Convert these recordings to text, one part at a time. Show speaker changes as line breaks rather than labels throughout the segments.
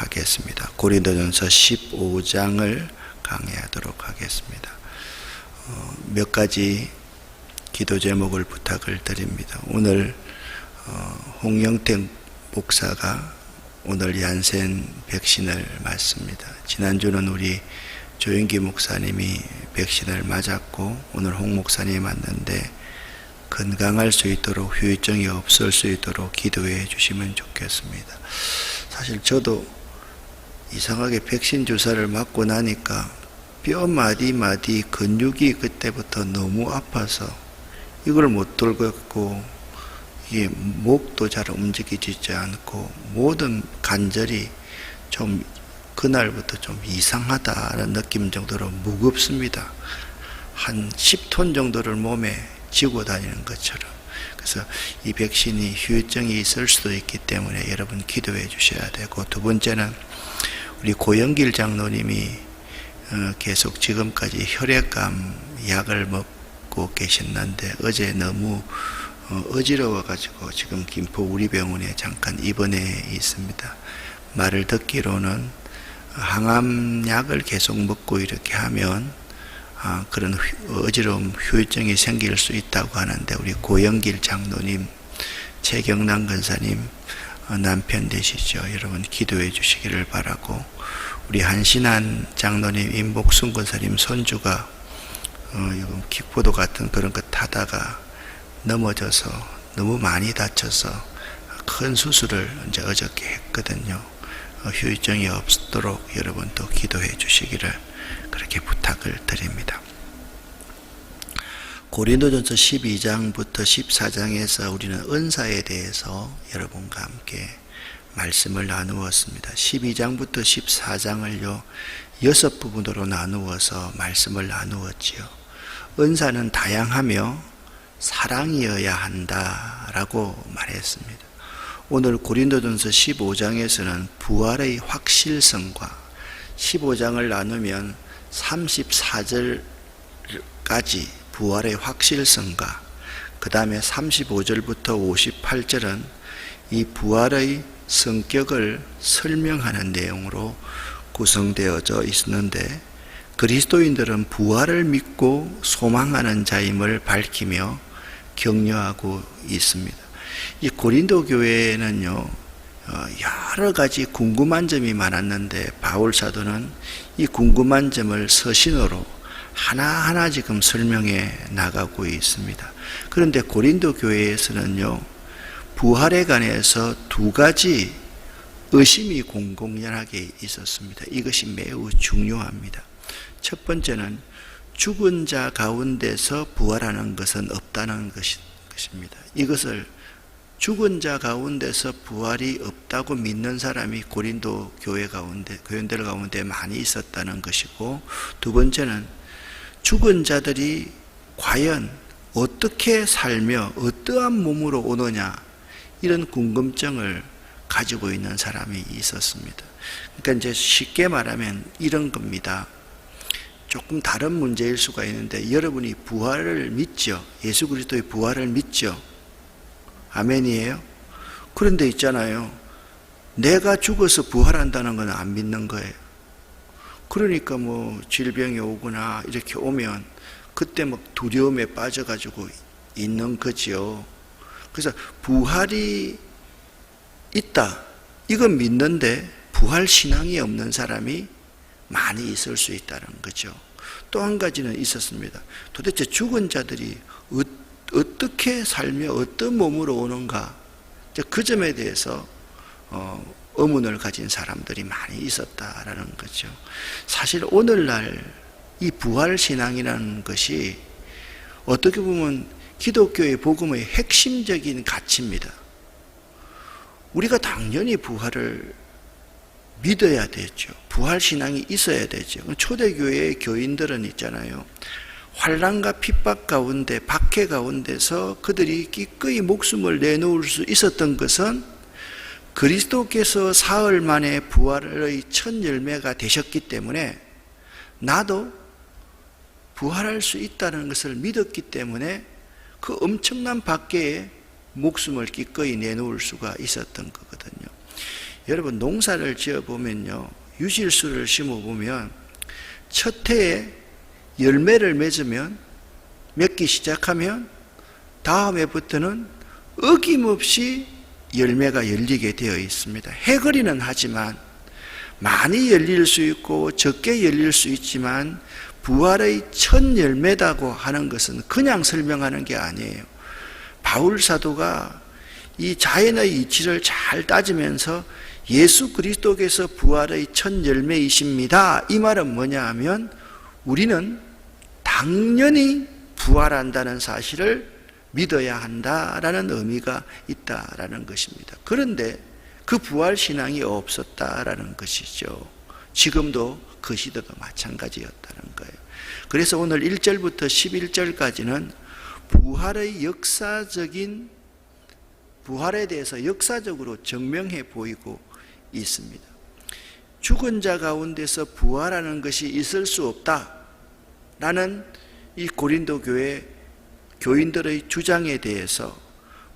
하겠습니다. 고린도전서 15장을 강의하도록 하겠습니다. 몇 가지 기도 제목을 부탁을 드립니다. 오늘 홍영택 목사가 오늘 얀센 백신을 맞습니다. 지난주는 우리 조영기 목사님이 백신을 맞았고 오늘 홍 목사님이 맞는데 건강할 수 있도록 후유증이 없을 수 있도록 기도해 주시면 좋겠습니다. 사실 저도 이상하게 백신 주사를 맞고 나니까 뼈 마디마디 근육이 그때부터 너무 아파서 이걸 못 들겠고 이게 목도 잘 움직이지 않고 모든 관절이 좀 그날부터 좀 이상하다는 느낌 정도로 무겁습니다. 한 10톤 정도를 몸에 지고 다니는 것처럼. 그래서 이 백신이 후유증이 있을 수도 있기 때문에 여러분 기도해 주셔야 되고, 두 번째는 우리 고영길 장로님이 계속 지금까지 혈액감 약을 먹고 계셨는데 어제 너무 어지러워 가지고 지금 김포 우리 병원에 잠깐 입원해 있습니다. 말을 듣기로는 항암약을 계속 먹고 이렇게 하면 그런 어지러움 후유증이 생길 수 있다고 하는데, 우리 고영길 장로님, 최경남 권사님 남편 되시죠. 여러분 기도해 주시기를 바라고, 우리 한신한 장로님, 임복순 권사님 손주가 킥보드 같은 그런 거 타다가 넘어져서 너무 많이 다쳐서 큰 수술을 이제 어저께 했거든요. 후유증이 없도록 여러분 또 기도해 주시기를 그렇게 부탁을 드립니다. 고린도전서 12장부터 14장에서 우리는 은사에 대해서 여러분과 함께 말씀을 나누었습니다. 12장부터 14장을요 6부분으로 나누어서 말씀을 나누었지요. 은사는 다양하며 사랑이어야 한다라고 말했습니다. 오늘 고린도전서 15장에서는 부활의 확실성과, 15장을 나누면 34절까지 부활의 확실성과, 그 다음에 35절부터 58절은 이 부활의 성격을 설명하는 내용으로 구성되어져 있었는데, 그리스도인들은 부활을 믿고 소망하는 자임을 밝히며 격려하고 있습니다. 이 고린도 교회는요 여러 가지 궁금한 점이 많았는데 바울 사도는 이 궁금한 점을 서신어로 하나하나 지금 설명해 나가고 있습니다. 그런데 고린도 교회에서는요 부활에 관해서 두 가지 의심이 공공연하게 있었습니다. 이것이 매우 중요합니다. 첫 번째는 죽은 자 가운데서 부활하는 것은 없다는 것입니다. 이것을 죽은 자 가운데서 부활이 없다고 믿는 사람이 고린도 교인들 가운데 많이 있었다는 것이고, 두 번째는 죽은 자들이 과연 어떻게 살며 어떠한 몸으로 오느냐, 이런 궁금증을 가지고 있는 사람이 있었습니다. 그러니까 이제 쉽게 말하면 이런 겁니다. 조금 다른 문제일 수가 있는데, 여러분이 부활을 믿죠? 예수 그리스도의 부활을 믿죠? 아멘이에요? 그런데 있잖아요, 내가 죽어서 부활한다는 건 안 믿는 거예요. 그러니까 뭐 질병이 오거나 이렇게 오면 그때 막 두려움에 빠져가지고 있는 거지요. 그래서 부활이 있다, 이건 믿는데 부활 신앙이 없는 사람이 많이 있을 수 있다는 거죠. 또 한 가지는 있었습니다. 도대체 죽은 자들이 어떻게 살며 어떤 몸으로 오는가, 그 점에 대해서 의문을 가진 사람들이 많이 있었다라는 거죠. 사실 오늘날 이 부활신앙이라는 것이 어떻게 보면 기독교의 복음의 핵심적인 가치입니다. 우리가 당연히 부활을 믿어야 되죠. 부활신앙이 있어야 되죠. 초대교회의 교인들은 있잖아요, 환난과 핍박 가운데, 박해 가운데서 그들이 기꺼이 목숨을 내놓을 수 있었던 것은 그리스도께서 사흘 만에 부활의 첫 열매가 되셨기 때문에 나도 부활할 수 있다는 것을 믿었기 때문에 그 엄청난 박해에 목숨을 기꺼이 내놓을 수가 있었던 거거든요. 여러분 농사를 지어보면요, 유실수를 심어보면 첫 해에 열매를 맺으면, 맺기 시작하면 다음 해부터는 어김없이 열매가 열리게 되어 있습니다. 해거리는 하지만 많이 열릴 수 있고 적게 열릴 수 있지만 부활의 첫 열매다고 하는 것은 그냥 설명하는 게 아니에요. 바울 사도가 이 자연의 이치를 잘 따지면서 예수 그리스도께서 부활의 첫 열매이십니다, 이 말은 뭐냐 하면 우리는 당연히 부활한다는 사실을 믿어야 한다라는 의미가 있다라는 것입니다. 그런데 그 부활신앙이 없었다라는 것이죠. 지금도 그 시대도 마찬가지였다는 거예요. 그래서 오늘 1절부터 11절까지는 부활에 대해서 역사적으로 증명해 보이고 있습니다. 죽은 자 가운데서 부활하는 것이 있을 수 없다라는 이 고린도 교회 교인들의 주장에 대해서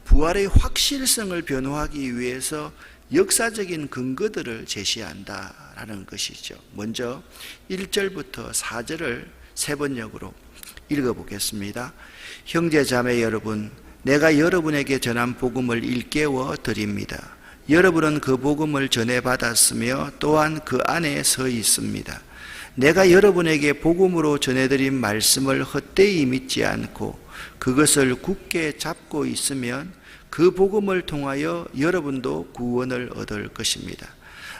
부활의 확실성을 변호하기 위해서 역사적인 근거들을 제시한다라는 것이죠. 먼저 1절부터 4절을 세 번역으로 읽어보겠습니다. 형제 자매 여러분, 내가 여러분에게 전한 복음을 일깨워 드립니다. 여러분은 그 복음을 전해받았으며 또한 그 안에 서 있습니다. 내가 여러분에게 복음으로 전해드린 말씀을 헛되이 믿지 않고 그것을 굳게 잡고 있으면 그 복음을 통하여 여러분도 구원을 얻을 것입니다.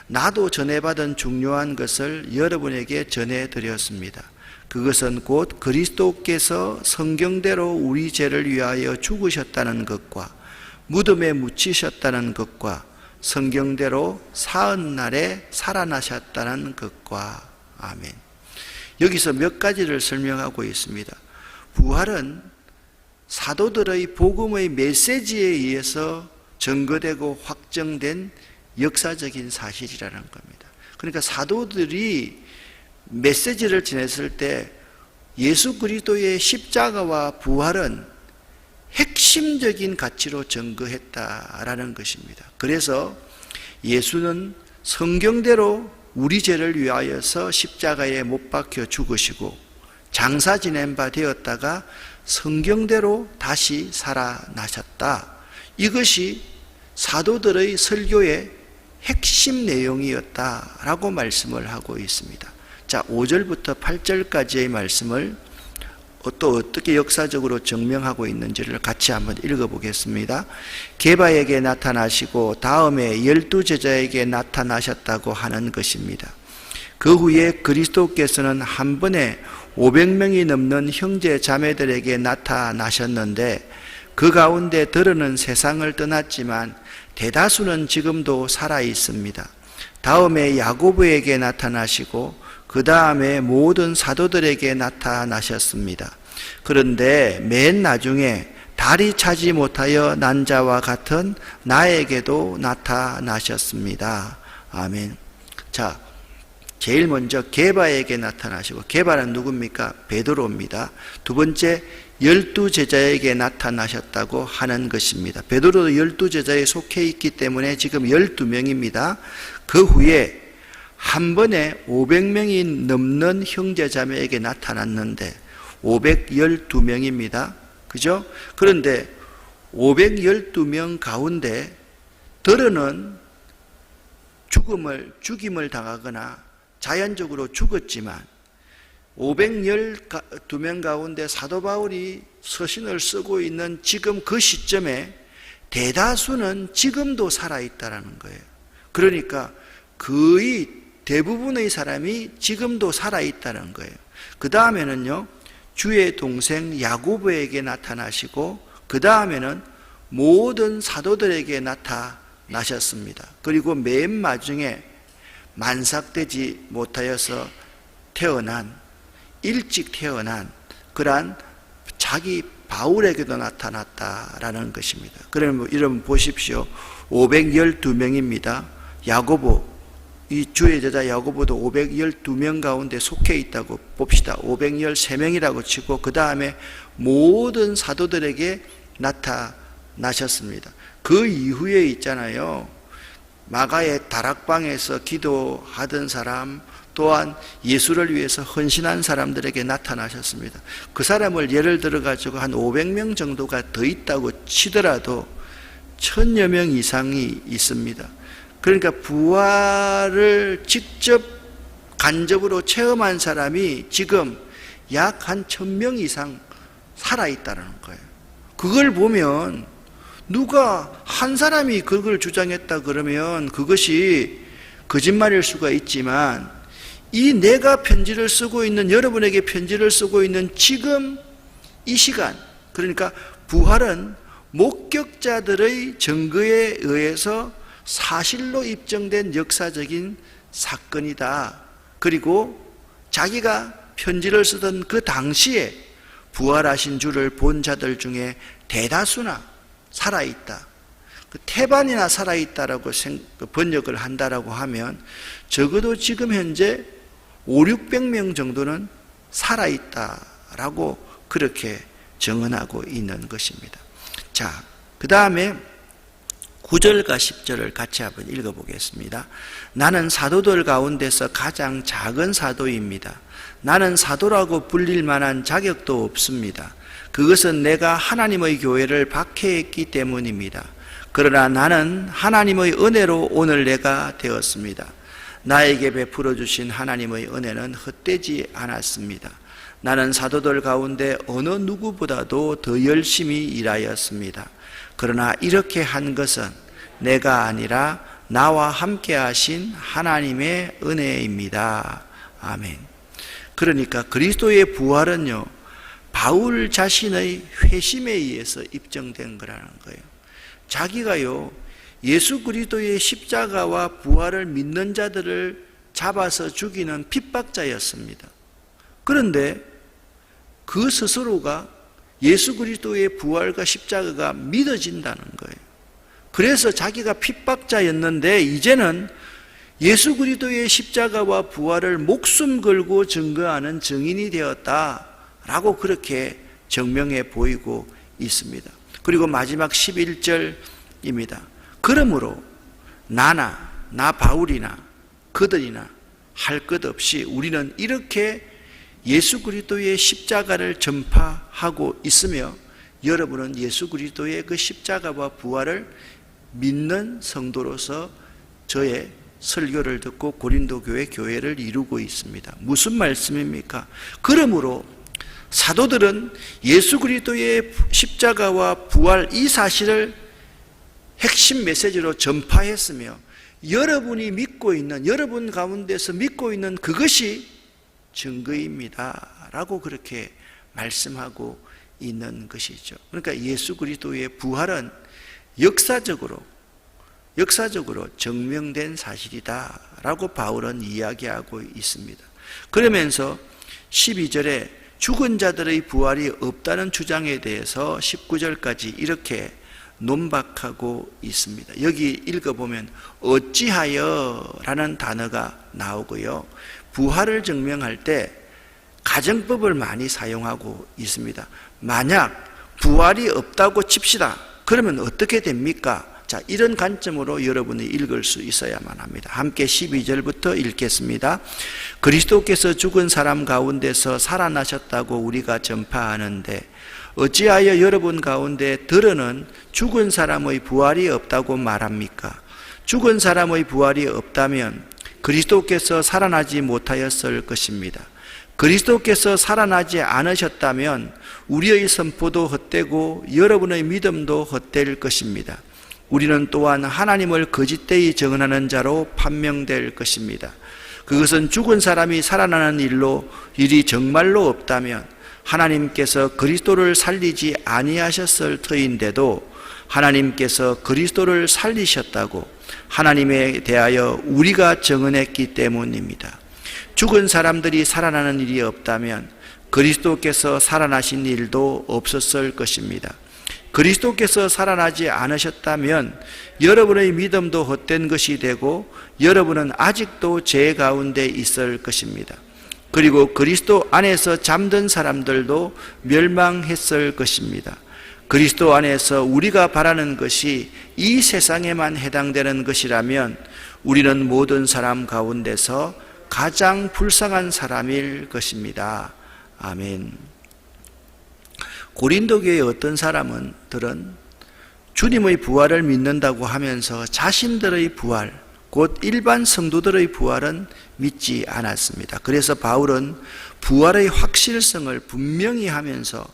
나도 전해받은 중요한 것을 여러분에게 전해드렸습니다. 그것은 곧 그리스도께서 성경대로 우리 죄를 위하여 죽으셨다는 것과 무덤에 묻히셨다는 것과 성경대로 사흘날에 살아나셨다는 것과. 아멘. 여기서 몇 가지를 설명하고 있습니다. 부활은 사도들의 복음의 메시지에 의해서 증거되고 확정된 역사적인 사실이라는 겁니다. 그러니까 사도들이 메시지를 전했을 때 예수 그리스도의 십자가와 부활은 핵심적인 가치로 증거했다라는 것입니다. 그래서 예수는 성경대로 우리 죄를 위하여서 십자가에 못 박혀 죽으시고 장사 지낸 바 되었다가 성경대로 다시 살아나셨다. 이것이 사도들의 설교의 핵심 내용이었다라고 말씀을 하고 있습니다. 자, 5절부터 8절까지의 말씀을 또 어떻게 역사적으로 증명하고 있는지를 같이 한번 읽어보겠습니다. 게바에게 나타나시고 다음에 12제자에게 나타나셨다고 하는 것입니다. 그 후에 그리스도께서는 한 번에 500명이 넘는 형제 자매들에게 나타나셨는데 그 가운데 더러는 세상을 떠났지만 대다수는 지금도 살아 있습니다. 다음에 야고보에게 나타나시고 그 다음에 모든 사도들에게 나타나셨습니다. 그런데 맨 나중에 달이 차지 못하여 난 자와 같은 나에게도 나타나셨습니다. 아멘. 자, 제일 먼저 게바에게 나타나시고, 게바는 누굽니까? 베드로입니다. 두 번째, 12제자에게 나타나셨다고 하는 것입니다. 베드로도 12제자에 속해 있기 때문에 지금 12명입니다. 그 후에 한 번에 500명이 넘는 형제자매에게 나타났는데 512명입니다. 그죠? 그런데 512명 가운데 더러는 죽임을 당하거나 자연적으로 죽었지만 512명 가운데 사도 바울이 서신을 쓰고 있는 지금 그 시점에 대다수는 지금도 살아있다는 거예요. 그러니까 거의 대부분의 사람이 지금도 살아있다는 거예요. 그 다음에는요, 주의 동생 야고보에게 나타나시고 그 다음에는 모든 사도들에게 나타나셨습니다. 그리고 맨 마중에 만삭되지 못하여서 일찍 태어난 그러한 자기 바울에게도 나타났다라는 것입니다. 그러면 여러분 보십시오. 512명입니다. 야고보, 이 주의 제자 야고보도 512명 가운데 속해 있다고 봅시다. 513명이라고 치고 그 다음에 모든 사도들에게 나타나셨습니다. 그 이후에 있잖아요, 마가의 다락방에서 기도하던 사람, 또한 예수를 위해서 헌신한 사람들에게 나타나셨습니다. 그 사람을 예를 들어 가지고 한 500명 정도가 더 있다고 치더라도 1000여 명 이상이 있습니다. 그러니까 부활을 직접 간접으로 체험한 사람이 지금 약 한 1000명 이상 살아있다는 거예요. 그걸 보면 누가 한 사람이 그걸 주장했다 그러면 그것이 거짓말일 수가 있지만, 이 내가 편지를 쓰고 있는, 여러분에게 편지를 쓰고 있는 지금 이 시간, 그러니까 부활은 목격자들의 증거에 의해서 사실로 입증된 역사적인 사건이다. 그리고 자기가 편지를 쓰던 그 당시에 부활하신 주를 본 자들 중에 대다수나 살아있다. 태반이나 살아있다라고 번역을 한다라고 하면 적어도 지금 현재 500~600명 정도는 살아있다라고 그렇게 정언하고 있는 것입니다. 자, 그 다음에 9절과 10절을 같이 한번 읽어보겠습니다. 나는 사도들 가운데서 가장 작은 사도입니다. 나는 사도라고 불릴 만한 자격도 없습니다. 그것은 내가 하나님의 교회를 박해했기 때문입니다. 그러나 나는 하나님의 은혜로 오늘 내가 되었습니다. 나에게 베풀어 주신 하나님의 은혜는 헛되지 않았습니다. 나는 사도들 가운데 어느 누구보다도 더 열심히 일하였습니다. 그러나 이렇게 한 것은 내가 아니라 나와 함께 하신 하나님의 은혜입니다. 아멘. 그러니까 그리스도의 부활은요, 바울 자신의 회심에 의해서 입증된 거라는 거예요. 자기가요, 예수 그리스도의 십자가와 부활을 믿는 자들을 잡아서 죽이는 핍박자였습니다. 그런데 그 스스로가 예수 그리스도의 부활과 십자가가 믿어진다는 거예요. 그래서 자기가 핍박자였는데 이제는 예수 그리스도의 십자가와 부활을 목숨 걸고 증거하는 증인이 되었다라고 그렇게 증명해 보이고 있습니다. 그리고 마지막 11절입니다. 그러므로 나 바울이나 그들이나 할 것 없이 우리는 이렇게 예수 그리스도의 십자가를 전파하고 있으며, 여러분은 예수 그리스도의 그 십자가와 부활을 믿는 성도로서 저의 설교를 듣고 고린도 교회를 이루고 있습니다. 무슨 말씀입니까? 그러므로 사도들은 예수 그리스도의 십자가와 부활 이 사실을 핵심 메시지로 전파했으며, 여러분이 믿고 있는, 여러분 가운데서 믿고 있는 그것이 증거입니다 라고 그렇게 말씀하고 있는 것이죠. 그러니까 예수 그리스도의 부활은 역사적으로 증명된 사실이다 라고 바울은 이야기하고 있습니다. 그러면서 12절에 죽은 자들의 부활이 없다는 주장에 대해서 19절까지 이렇게 논박하고 있습니다. 여기 읽어보면 어찌하여 라는 단어가 나오고요, 부활을 증명할 때 가정법을 많이 사용하고 있습니다. 만약 부활이 없다고 칩시다. 그러면 어떻게 됩니까? 자, 이런 관점으로 여러분이 읽을 수 있어야만 합니다. 함께 12절부터 읽겠습니다. 그리스도께서 죽은 사람 가운데서 살아나셨다고 우리가 전파하는데 어찌하여 여러분 가운데 들어는 죽은 사람의 부활이 없다고 말합니까? 죽은 사람의 부활이 없다면 그리스도께서 살아나지 못하였을 것입니다. 그리스도께서 살아나지 않으셨다면 우리의 선포도 헛되고 여러분의 믿음도 헛될 것입니다. 우리는 또한 하나님을 거짓되이 정언하는 자로 판명될 것입니다. 그것은 죽은 사람이 살아나는 일이 정말로 없다면 하나님께서 그리스도를 살리지 아니하셨을 터인데도 하나님께서 그리스도를 살리셨다고 하나님에 대하여 우리가 정언했기 때문입니다. 죽은 사람들이 살아나는 일이 없다면 그리스도께서 살아나신 일도 없었을 것입니다. 그리스도께서 살아나지 않으셨다면 여러분의 믿음도 헛된 것이 되고 여러분은 아직도 죄 가운데 있을 것입니다. 그리고 그리스도 안에서 잠든 사람들도 멸망했을 것입니다. 그리스도 안에서 우리가 바라는 것이 이 세상에만 해당되는 것이라면 우리는 모든 사람 가운데서 가장 불쌍한 사람일 것입니다. 아멘. 고린도 교회의 어떤 사람들은 주님의 부활을 믿는다고 하면서 자신들의 부활, 곧 일반 성도들의 부활은 믿지 않았습니다. 그래서 바울은 부활의 확실성을 분명히 하면서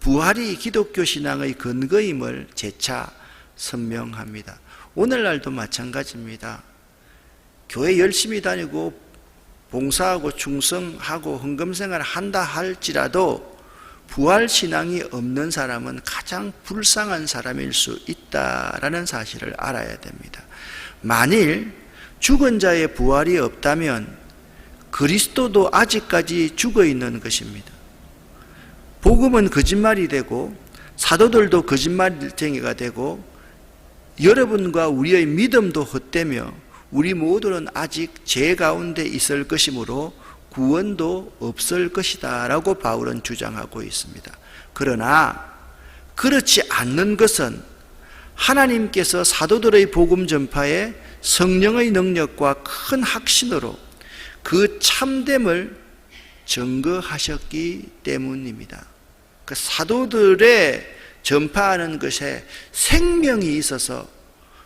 부활이 기독교 신앙의 근거임을 재차 선명합니다. 오늘날도 마찬가지입니다. 교회 열심히 다니고 봉사하고 충성하고 헌금생활을 한다 할지라도 부활신앙이 없는 사람은 가장 불쌍한 사람일 수 있다라는 사실을 알아야 됩니다. 만일 죽은 자의 부활이 없다면 그리스도도 아직까지 죽어 있는 것입니다. 복음은 거짓말이 되고 사도들도 거짓말쟁이가 되고 여러분과 우리의 믿음도 헛되며 우리 모두는 아직 죄 가운데 있을 것이므로 구원도 없을 것이다 라고 바울은 주장하고 있습니다. 그러나 그렇지 않는 것은 하나님께서 사도들의 복음 전파에 성령의 능력과 큰 확신으로 그 참됨을 증거하셨기 때문입니다. 그 사도들의 전파하는 것에 생명이 있어서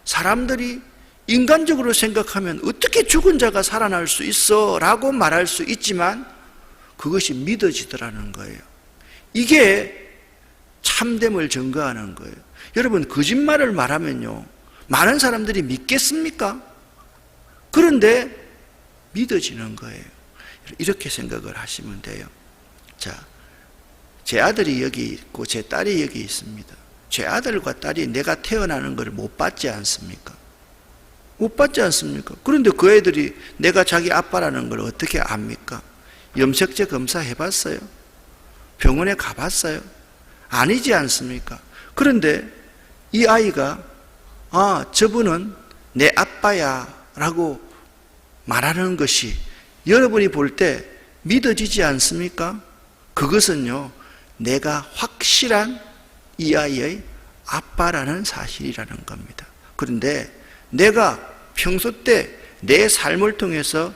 사람들이 인간적으로 생각하면 어떻게 죽은 자가 살아날 수 있어? 라고 말할 수 있지만 그것이 믿어지더라는 거예요. 이게 참됨을 증거하는 거예요. 여러분, 거짓말을 말하면요, 많은 사람들이 믿겠습니까? 그런데 믿어지는 거예요. 이렇게 생각을 하시면 돼요. 자, 제 아들이 여기 있고 제 딸이 여기 있습니다. 제 아들과 딸이 내가 태어나는 걸 못 봤지 않습니까? 못 봤지 않습니까? 그런데 그 애들이 내가 자기 아빠라는 걸 어떻게 압니까? 염색체 검사 해봤어요? 병원에 가봤어요? 아니지 않습니까? 그런데 이 아이가 저분은 내 아빠야 라고 말하는 것이 여러분이 볼 때 믿어지지 않습니까? 그것은요, 내가 확실한 이 아이의 아빠라는 사실이라는 겁니다. 그런데 내가 평소 때 내 삶을 통해서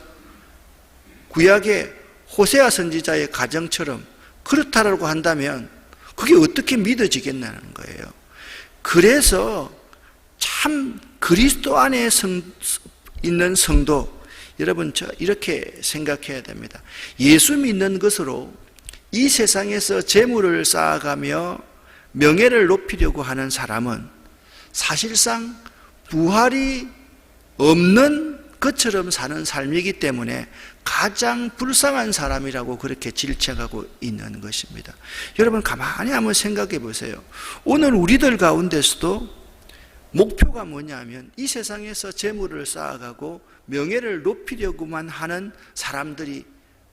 구약의 호세아 선지자의 가정처럼 그렇다라고 한다면 그게 어떻게 믿어지겠냐는 거예요. 그래서 참 그리스도 안에 있는 성도, 여러분 이렇게 생각해야 됩니다. 예수 믿는 것으로 이 세상에서 재물을 쌓아가며 명예를 높이려고 하는 사람은 사실상 부활이 없는 것처럼 사는 삶이기 때문에 가장 불쌍한 사람이라고 그렇게 질책하고 있는 것입니다. 여러분 가만히 한번 생각해 보세요. 오늘 우리들 가운데서도 목표가 뭐냐면 이 세상에서 재물을 쌓아가고 명예를 높이려고만 하는 사람들이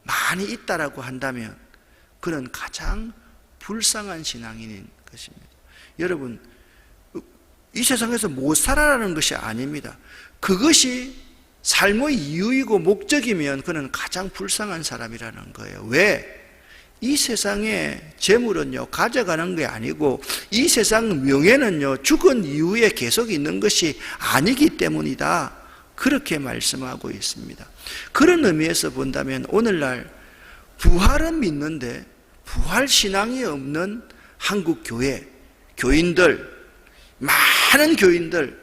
많이 있다라고 한다면 그는 가장 불쌍한 신앙인인 것입니다. 여러분, 이 세상에서 못 살아라는 것이 아닙니다. 그것이 삶의 이유이고 목적이면 그는 가장 불쌍한 사람이라는 거예요. 왜? 이 세상의 재물은요, 가져가는 게 아니고 이 세상 명예는요, 죽은 이후에 계속 있는 것이 아니기 때문이다. 그렇게 말씀하고 있습니다. 그런 의미에서 본다면 오늘날 부활은 믿는데 부활 신앙이 없는 한국 교회, 교인들, 많은 교인들,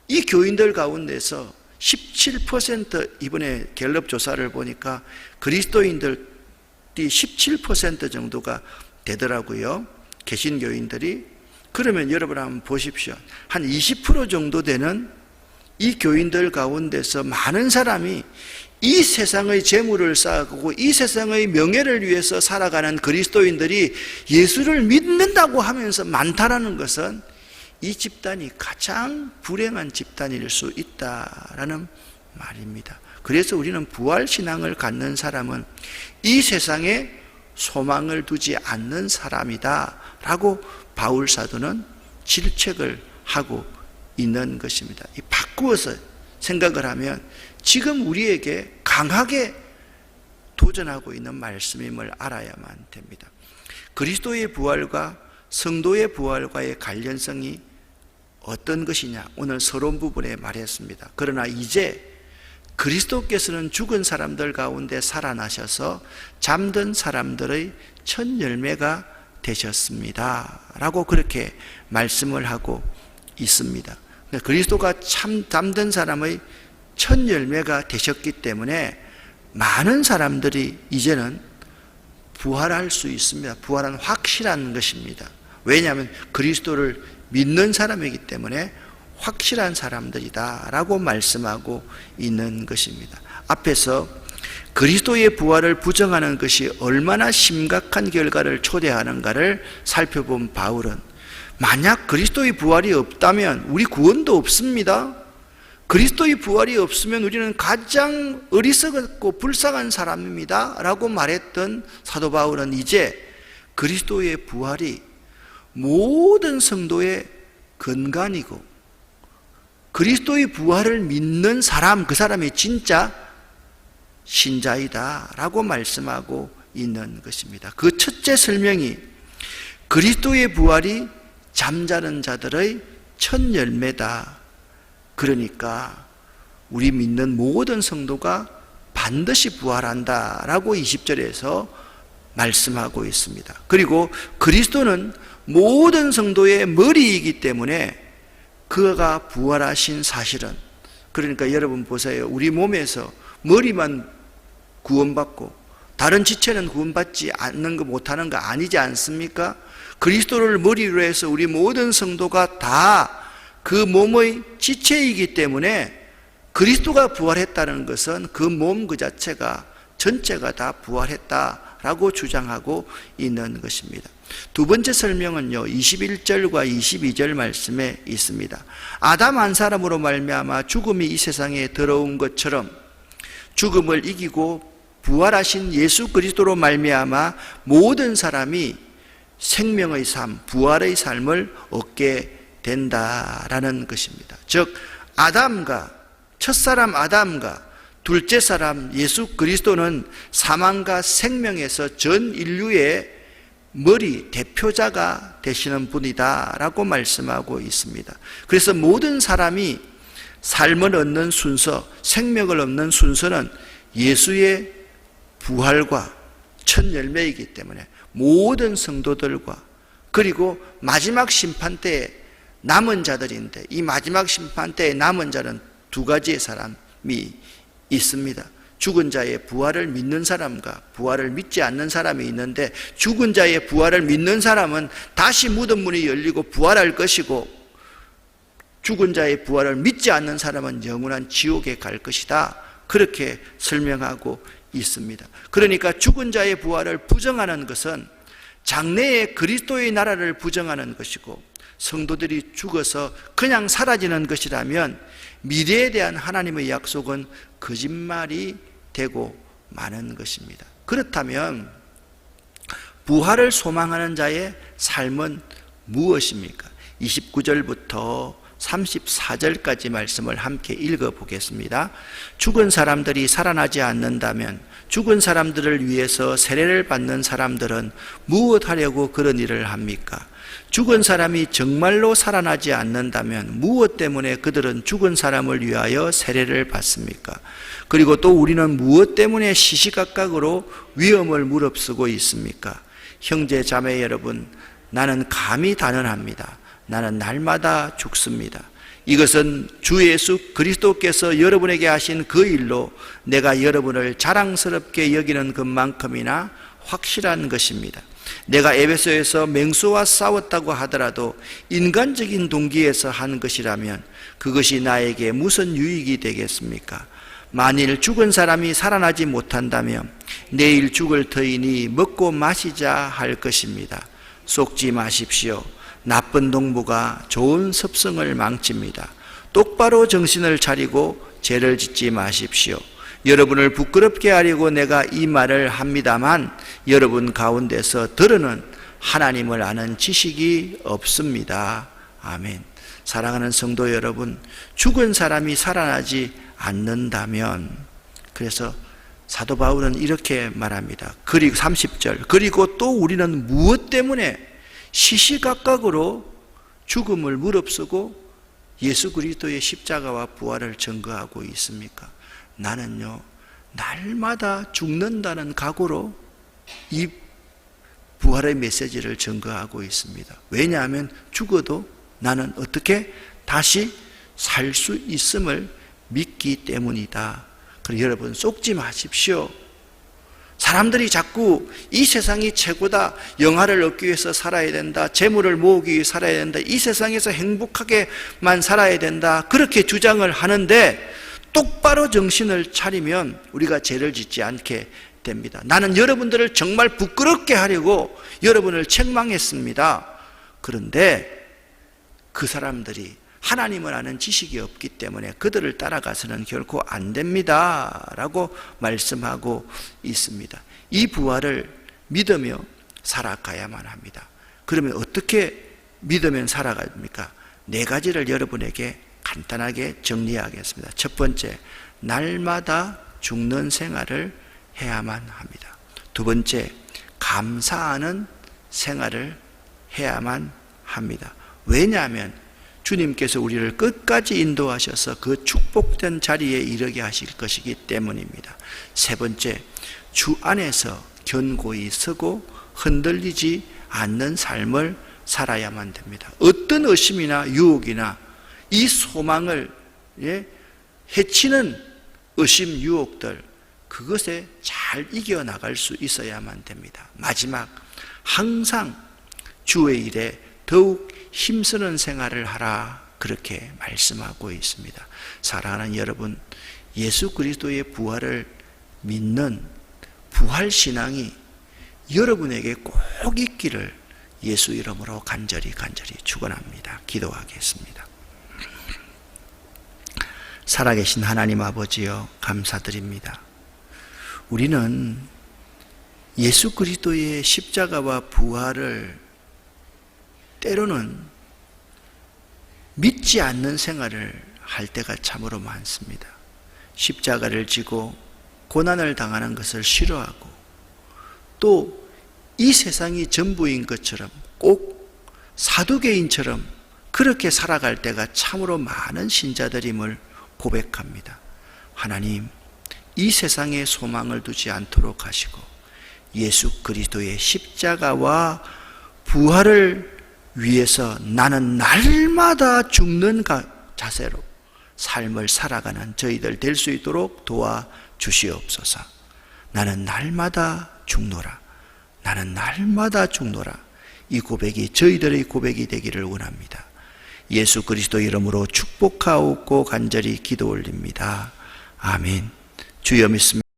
이 교인들 가운데서 17% 이번에 갤럽 조사를 보니까 그리스도인들이 17% 정도가 되더라고요. 개신교인들이. 그러면 여러분 한번 보십시오. 한 20% 정도 되는 이 교인들 가운데서 많은 사람이 이 세상의 재물을 쌓고 이 세상의 명예를 위해서 살아가는 그리스도인들이 예수를 믿는다고 하면서 많다라는 것은 이 집단이 가장 불행한 집단일 수 있다라는 말입니다. 그래서 우리는 부활신앙을 갖는 사람은 이 세상에 소망을 두지 않는 사람이다 라고 바울 사도는 질책을 하고 있는 것입니다. 바꾸어서 생각을 하면 지금 우리에게 강하게 도전하고 있는 말씀임을 알아야만 됩니다. 그리스도의 부활과 성도의 부활과의 관련성이 어떤 것이냐, 오늘 서론 부분에 말했습니다. 그러나 이제 그리스도께서는 죽은 사람들 가운데 살아나셔서 잠든 사람들의 첫 열매가 되셨습니다 라고 그렇게 말씀을 하고 있습니다. 그리스도가 참 잠든 사람의 첫 열매가 되셨기 때문에 많은 사람들이 이제는 부활할 수 있습니다. 부활은 확실한 것입니다. 왜냐하면 그리스도를 믿는 사람이기 때문에 확실한 사람들이다 라고 말씀하고 있는 것입니다. 앞에서 그리스도의 부활을 부정하는 것이 얼마나 심각한 결과를 초래하는가를 살펴본 바울은, 만약 그리스도의 부활이 없다면 우리 구원도 없습니다. 그리스도의 부활이 없으면 우리는 가장 어리석고 불쌍한 사람입니다 라고 말했던 사도 바울은 이제 그리스도의 부활이 모든 성도의 근간이고 그리스도의 부활을 믿는 사람, 그 사람이 진짜 신자이다 라고 말씀하고 있는 것입니다. 그 첫째 설명이 그리스도의 부활이 잠자는 자들의 첫 열매다. 그러니까 우리 믿는 모든 성도가 반드시 부활한다 라고 20절에서 말씀하고 있습니다. 그리고 그리스도는 모든 성도의 머리이기 때문에 그가 부활하신 사실은, 그러니까 여러분 보세요. 우리 몸에서 머리만 구원받고 다른 지체는 구원받지 않는 거, 못하는 거 아니지 않습니까? 그리스도를 머리로 해서 우리 모든 성도가 다 그 몸의 지체이기 때문에 그리스도가 부활했다는 것은 그 몸 그 자체가 전체가 다 부활했다라고 주장하고 있는 것입니다. 두 번째 설명은요, 21절과 22절 말씀에 있습니다. 아담 한 사람으로 말미암아 죽음이 이 세상에 들어온 것처럼 죽음을 이기고 부활하신 예수 그리스도로 말미암아 모든 사람이 생명의 삶, 부활의 삶을 얻게 된다라는 것입니다. 즉 아담과 첫사람 아담과 둘째 사람 예수 그리스도는 사망과 생명에서 전 인류의 머리 대표자가 되시는 분이다 라고 말씀하고 있습니다. 그래서 모든 사람이 삶을 얻는 순서, 생명을 얻는 순서는 예수의 부활과 첫 열매이기 때문에 모든 성도들과, 그리고 마지막 심판 때에 남은 자들인데, 이 마지막 심판 때에 남은 자는 두 가지의 사람이 있습니다. 죽은 자의 부활을 믿는 사람과 부활을 믿지 않는 사람이 있는데, 죽은 자의 부활을 믿는 사람은 다시 무덤 문이 열리고 부활할 것이고, 죽은 자의 부활을 믿지 않는 사람은 영원한 지옥에 갈 것이다, 그렇게 설명하고 있습니다. 그러니까 죽은 자의 부활을 부정하는 것은 장래의 그리스도의 나라를 부정하는 것이고, 성도들이 죽어서 그냥 사라지는 것이라면 미래에 대한 하나님의 약속은 거짓말이 되고 마는 것입니다. 그렇다면 부활을 소망하는 자의 삶은 무엇입니까? 29절부터 34절까지 말씀을 함께 읽어보겠습니다. 죽은 사람들이 살아나지 않는다면 죽은 사람들을 위해서 세례를 받는 사람들은 무엇하려고 그런 일을 합니까? 죽은 사람이 정말로 살아나지 않는다면 무엇 때문에 그들은 죽은 사람을 위하여 세례를 받습니까? 그리고 또 우리는 무엇 때문에 시시각각으로 위험을 무릅쓰고 있습니까? 형제 자매 여러분, 나는 감히 단언합니다. 나는 날마다 죽습니다. 이것은 주 예수 그리스도께서 여러분에게 하신 그 일로 내가 여러분을 자랑스럽게 여기는 것만큼이나 확실한 것입니다. 내가 에베소에서 맹수와 싸웠다고 하더라도 인간적인 동기에서 한 것이라면 그것이 나에게 무슨 유익이 되겠습니까? 만일 죽은 사람이 살아나지 못한다면 내일 죽을 터이니 먹고 마시자 할 것입니다. 속지 마십시오. 나쁜 농부가 좋은 습성을 망칩니다. 똑바로 정신을 차리고 죄를 짓지 마십시오. 여러분을 부끄럽게 하려고 내가 이 말을 합니다만 여러분 가운데서 들으는 하나님을 아는 지식이 없습니다. 아멘. 사랑하는 성도 여러분, 죽은 사람이 살아나지 않는다면, 그래서 사도 바울은 이렇게 말합니다. 그리고 30절, 그리고 또 우리는 무엇 때문에 시시각각으로 죽음을 무릅쓰고 예수 그리스도의 십자가와 부활을 증거하고 있습니까? 나는요, 날마다 죽는다는 각오로 이 부활의 메시지를 증거하고 있습니다. 왜냐하면 죽어도 나는 어떻게 다시 살 수 있음을 믿기 때문이다. 그래서 여러분 속지 마십시오. 사람들이 자꾸 이 세상이 최고다, 영화를 얻기 위해서 살아야 된다, 재물을 모으기 위해 살아야 된다, 이 세상에서 행복하게만 살아야 된다, 그렇게 주장을 하는데 똑바로 정신을 차리면 우리가 죄를 짓지 않게 됩니다. 나는 여러분들을 정말 부끄럽게 하려고 여러분을 책망했습니다. 그런데 그 사람들이 하나님을 아는 지식이 없기 때문에 그들을 따라가서는 결코 안 됩니다 라고 말씀하고 있습니다. 이 부활을 믿으며 살아가야만 합니다. 그러면 어떻게 믿으면 살아갑니까? 4가지를 여러분에게 간단하게 정리하겠습니다. 첫 번째, 날마다 죽는 생활을 해야만 합니다. 두 번째, 감사하는 생활을 해야만 합니다. 왜냐하면 주님께서 우리를 끝까지 인도하셔서 그 축복된 자리에 이르게 하실 것이기 때문입니다. 세 번째, 주 안에서 견고히 서고 흔들리지 않는 삶을 살아야만 됩니다. 어떤 의심이나 유혹이나 이 소망을 해치는 의심, 유혹들, 그것에 잘 이겨나갈 수 있어야만 됩니다. 마지막, 항상 주의 일에 더욱 힘쓰는 생활을 하라, 그렇게 말씀하고 있습니다. 사랑하는 여러분, 예수 그리스도의 부활을 믿는 부활신앙이 여러분에게 꼭 있기를 예수 이름으로 간절히 축원합니다. 기도하겠습니다. 살아계신 하나님 아버지여, 감사드립니다. 우리는 예수 그리스도의 십자가와 부활을 때로는 믿지 않는 생활을 할 때가 참으로 많습니다. 십자가를 지고 고난을 당하는 것을 싫어하고 또 이 세상이 전부인 것처럼 꼭 사두개인처럼 그렇게 살아갈 때가 참으로 많은 신자들임을 고백합니다. 하나님, 이 세상에 소망을 두지 않도록 하시고 예수 그리스도의 십자가와 부활을 위해서 나는 날마다 죽는 자세로 삶을 살아가는 저희들 될 수 있도록 도와주시옵소서. 나는 날마다 죽노라, 나는 날마다 죽노라, 이 고백이 저희들의 고백이 되기를 원합니다. 예수 그리스도 이름으로 축복하옵고 간절히 기도 올립니다. 아멘. 주여 믿습니다.